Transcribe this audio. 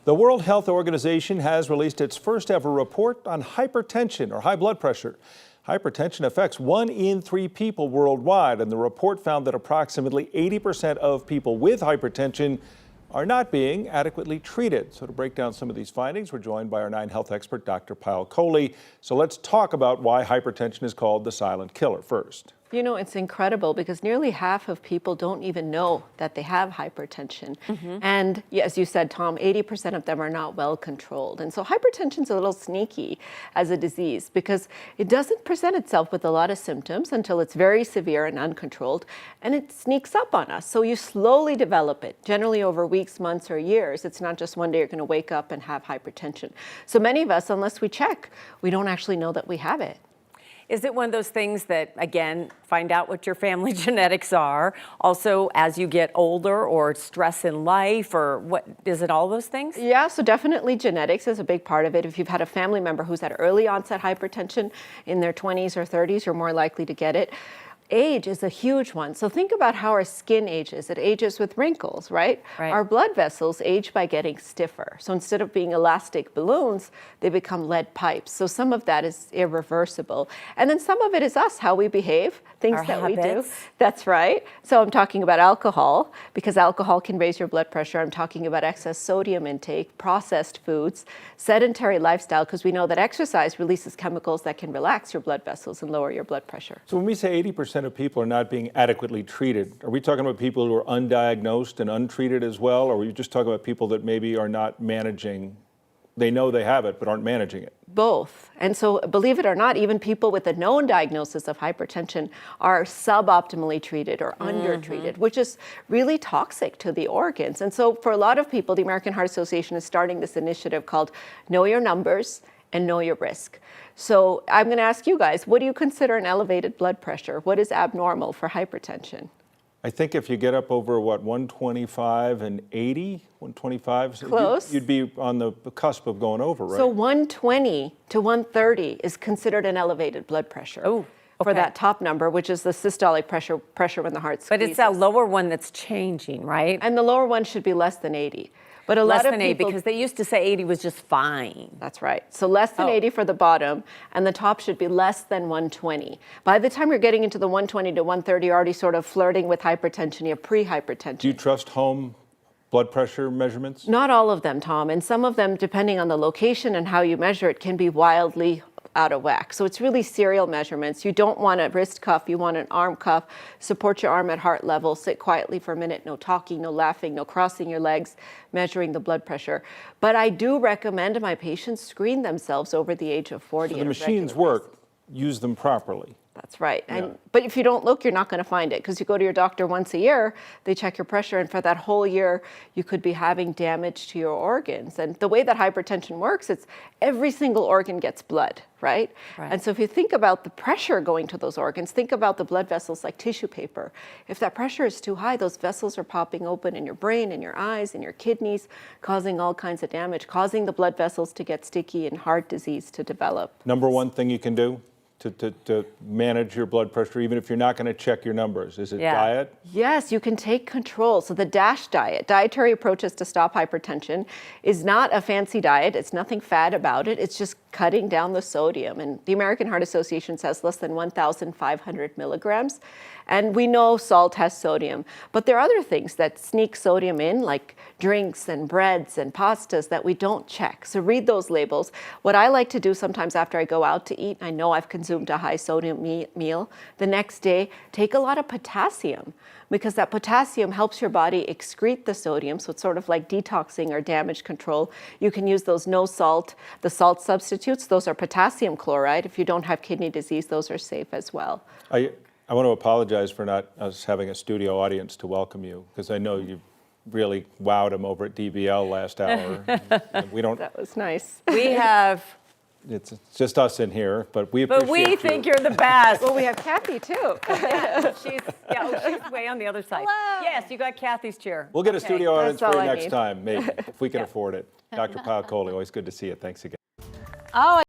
The World Health Organization has released its first ever report on hypertension or high blood pressure. Hypertension affects 1 in 3 people worldwide, and the report found that approximately 80% of people with hypertension are not being adequately treated. So to break down some of these findings, we're joined by our 9 Health expert, Dr. Payal Kohli. So let's talk about why hypertension is called the silent killer first. You know, it's incredible because nearly half of people don't even know that they have hypertension. And as you said, Tom, 80% of them are not well controlled. And so hypertension is a little sneaky as a disease because it doesn't present itself with a lot of symptoms until it's very severe and uncontrolled, and it sneaks up on us. So you slowly develop it, generally over weeks, months, or years. It's not just one day you're going to wake up and have hypertension. So many of us, unless we check, we don't actually know that we have it. Is it one of those things that, again, find out what your family genetics are, also as you get older, or stress in life, or what, is it all those things? Yeah, so definitely genetics is a big part of it. If you've had a family member who's had early onset hypertension in their 20s or 30s, you're more likely to get it. Age is a huge one. So think about how our skin ages. It ages with wrinkles, right? Our blood vessels age by getting stiffer. So instead of being elastic balloons, they become lead pipes. So some of that is irreversible. And then some of it is us, how we behave, things that we do. That's right. So I'm talking about alcohol, because alcohol can raise your blood pressure. I'm talking about excess sodium intake, processed foods, sedentary lifestyle, because we know that exercise releases chemicals that can relax your blood vessels and lower your blood pressure. So when we say 80% of people are not being adequately treated, are we talking about people who are undiagnosed and untreated as well, or are we just talking about people that maybe are not managing, they know they have it but aren't managing it? Both. And so believe it or not, even people with a known diagnosis of hypertension are suboptimally treated or undertreated, which is really toxic to the organs. And so for a lot of people, the American Heart Association is starting this initiative called Know Your Numbers and Know Your Risk. So I'm going to ask you guys, what do you consider an elevated blood pressure? What is abnormal for hypertension? I think if you get up over, what, 125 and 80, 125? Close. You'd be on the cusp of going over, right? So 120 to 130 is considered an elevated blood pressure. Oh, for that top number, which is the systolic pressure when the heart squeezes. But it's that lower one that's changing, right? And the lower one should be less than 80. But a less lot of than 80, people, because they used to say 80 was just fine. That's right. So less than 80 for the bottom, and the top should be less than 120. By the time you're getting into the 120 to 130, you're already sort of flirting with hypertension. You have pre-hypertension. Do you trust home blood pressure measurements? Not all of them, Tom. And some of them, depending on the location and how you measure it, can be wildly out of whack. So it's really serial measurements. You don't want a wrist cuff, you want an arm cuff. Support your arm at heart level, sit quietly for a minute, no talking, no laughing, no crossing your legs, measuring the blood pressure. But I do recommend my patients screen themselves over the age of 40. So the machines work, use them properly. That's right. But if you don't look, you're not going to find it, because you go to your doctor once a year, they check your pressure, and for that whole year, you could be having damage to your organs. And the way that hypertension works, it's every single organ gets blood, right? And so if you think about the pressure going to those organs, think about the blood vessels like tissue paper. If that pressure is too high, those vessels are popping open in your brain, in your eyes, in your kidneys, causing all kinds of damage, causing the blood vessels to get sticky and heart disease to develop. Number one thing you can do to manage your blood pressure, even if you're not going to check your numbers? Is it diet? Yes, you can take control. So the DASH diet, Dietary Approaches to Stop Hypertension, is not a fancy diet. It's nothing fad about it. It's just cutting down the sodium. And the American Heart Association says less than 1,500 milligrams. And we know salt has sodium, but there are other things that sneak sodium in, like drinks and breads and pastas, that we don't check. So read those labels. What I like to do sometimes after I go out to eat, I know I've consumed a high sodium meal, the next day, take a lot of potassium, because that potassium helps your body excrete the sodium. So it's sort of like detoxing or damage control. You can use those no salt, the salt substitutes. Those are potassium chloride. If you don't have kidney disease, those are safe as well. I want to apologize for not us having a studio audience to welcome you, because I know you really wowed them over at DBL last hour. We don't. That was nice. We have. It's just us in here, but we appreciate But we think you're the best. Well, we have Kathy too. She's way on the other side. Hello. Yes, you got Kathy's chair. We'll get a studio audience That's for all you I next need. time, maybe, if we can afford it. Dr. Payal Kohli, always good to see you. Thanks again. Oh.